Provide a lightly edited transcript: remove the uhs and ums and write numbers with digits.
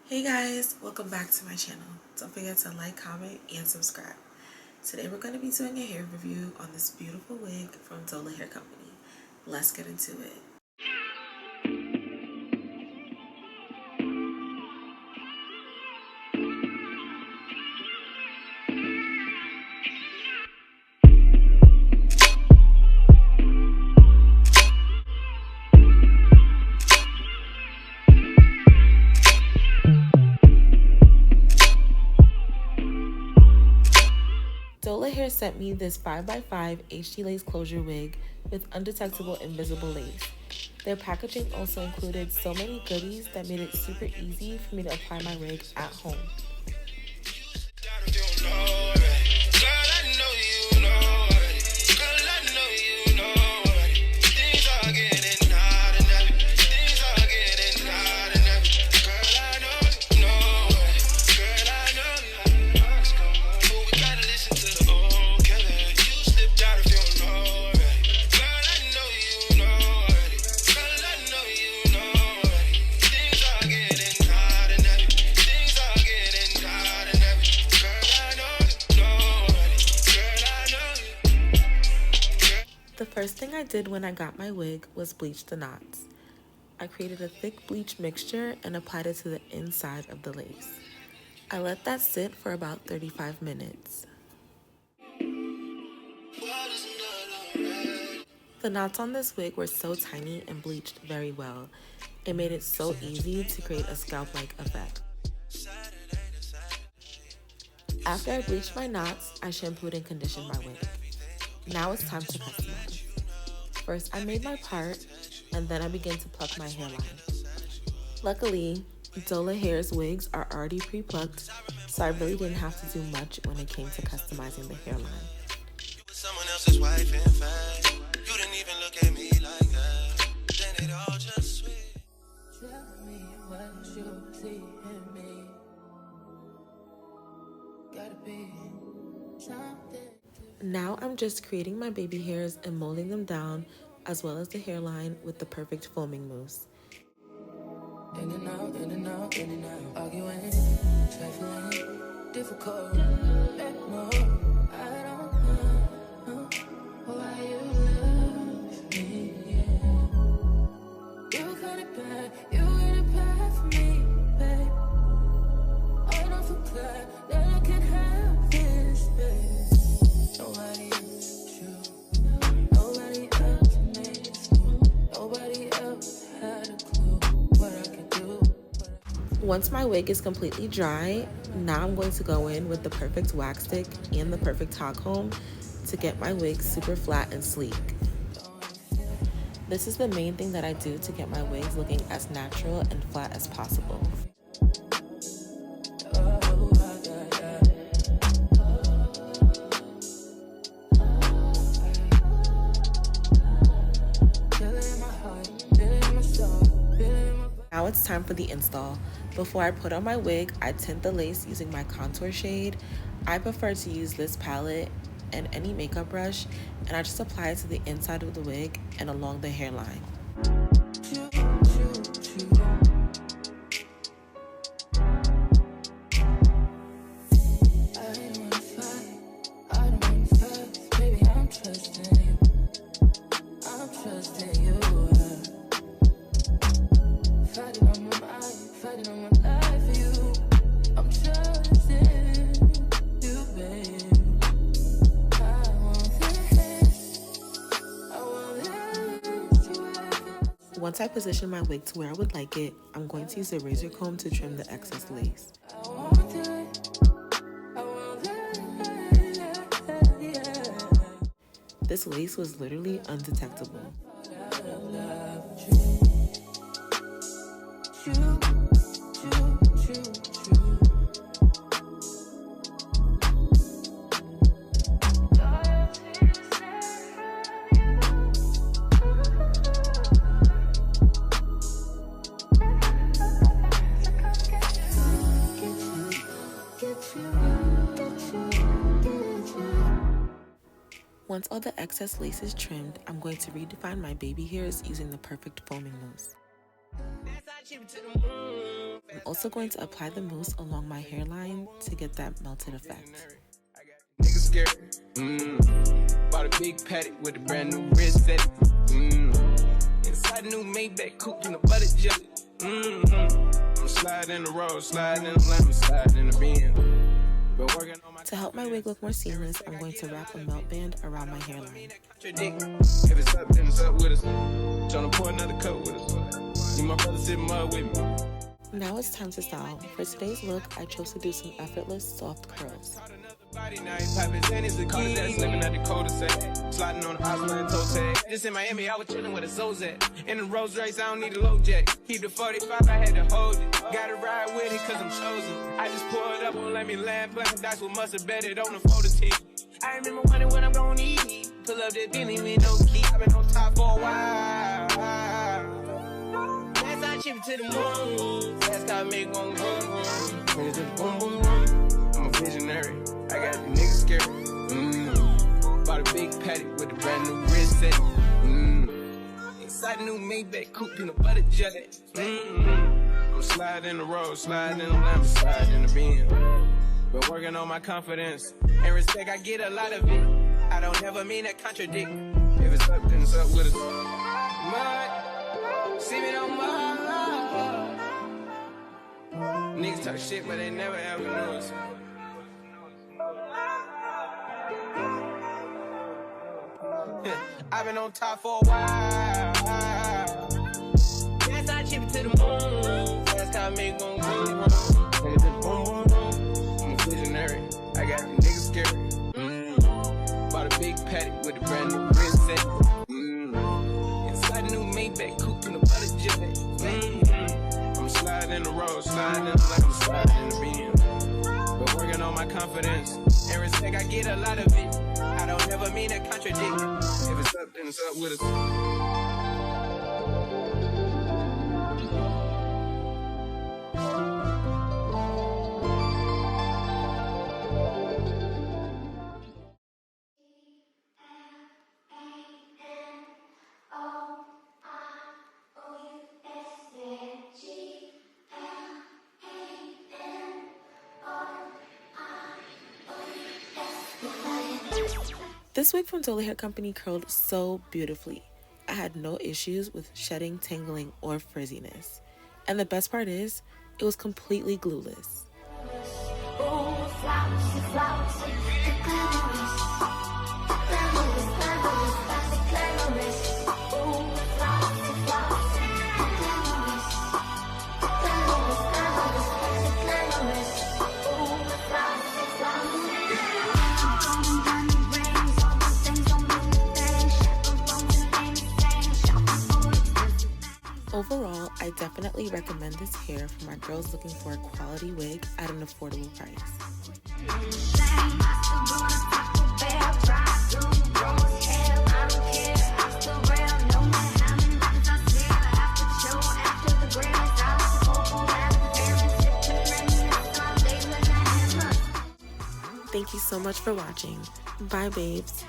Hey guys, welcome back to my channel. Don't forget to like, comment, and subscribe. Today we're going to be doing a hair review on this beautiful wig from Dola Hair Company. Let's get into it. Dola Hair sent me this 5x5 HD lace closure wig with undetectable invisible lace. Their packaging also included so many goodies that made it super easy for me to apply my wig at home. The first thing I did when I got my wig was bleach the knots. I created a thick bleach mixture and applied it to the inside of the lace. I let that sit for about 35 minutes. The knots on this wig were so tiny and bleached very well. It made it so easy to create a scalp-like effect. After I bleached my knots, I shampooed and conditioned my wig. Now it's time to customize. First, I made my part, and then I began to pluck my hairline. Luckily, Dola Hair's wigs are already pre-plucked, so I really didn't have to do much when it came to customizing the hairline. Someone else's wife, in fact. You didn't even look at me like that. Then it all just switched. Tell me what you see in me. Gotta be something. Now I'm just creating my baby hairs and molding them down, as well as the hairline with the perfect foaming mousse. In and out, in and out, in and out. Arguing, trifling, difficult. No, I don't know why you love me. Yeah. You got it bad, you got it bad for me, babe. I don't feel glad that I can have this, babe. Nobody else you, nobody else makes me, nobody else had a clue what I could do. Once my wig is completely dry, now I'm going to go in with the perfect wax stick and the perfect hot comb to get my wig super flat and sleek. This is the main thing that I do to get my wigs looking as natural and flat as possible. Now it's time for the install. Before I put on my wig, I tint the lace using my contour shade. I prefer to use this palette and any makeup brush, and I just apply it to the inside of the wig and along the hairline. Once I position my wig to where I would like it, I'm going to use a razor comb to trim the excess lace. This lace was literally undetectable. Once all the excess lace is trimmed, I'm going to redefine my baby hairs using the perfect foaming mousse. I'm also going to apply the mousse along my hairline to get that melted effect. Niggas scared. Bought a big patty with a brand new wrist set. Inside a new Maybach coupe in the butter jelly. I'm sliding in the road, sliding in the lamp, sliding in the bin. To help my wig look more seamless, I'm going to wrap a melt band around my hairline. If it's up, then it's up with us. Tryna pour another cup with us. See my brother sitting mud with me. Now it's time to style. For today's look, I chose to do some effortless soft curls. Sliding on the Osland toe tag. Just in Miami, I was chilling with a Zozak. In the Rolls Royce, I don't need a low jack. Keep the 45, I had to hold it. Gotta ride with it, cause I'm chosen. I just pulled up, won't let me land. Playing dice with mustard, bet it on the photo tee. I remember wondering what I'm gonna eat. Pull up that Bentley with no key. I've been on top for a while. Last I chipped to the moon. Last I make one boom. Finish the boom boom boom. I'm a visionary. I got the niggas scared. Bought a big patty with a brand new wrist set. Inside a new Maybach coupe in the butter jelly. I'm sliding in the road, sliding in the lamp, sliding in the bin. Been working on my confidence and respect. I get a lot of it. I don't ever mean to contradict. If it's up, then it's up with us. Mud, see me on mud. Niggas talk shit, but they never ever knew us. I've been on top for a while. Yes, I chip it to the moon. That's how I make one boom. Niggas just boom boom boom. I'm a visionary. I got the niggas scared. Bought a big patty with a brand new wrist set. Inside a new Maybach coupe in the butter jelly. I'm sliding in the road, sliding like I'm sliding in the bin. But working on my confidence and respect. I get a lot of it. I don't ever mean to contradict. If it's up, then it's up with us. This wig from Dola Hair Company curled so beautifully. I had no issues with shedding, tangling, or frizziness. And the best part is, it was completely glueless. Overall, I definitely recommend this hair for my girls looking for a quality wig at an affordable price. Thank you so much for watching. Bye, babes.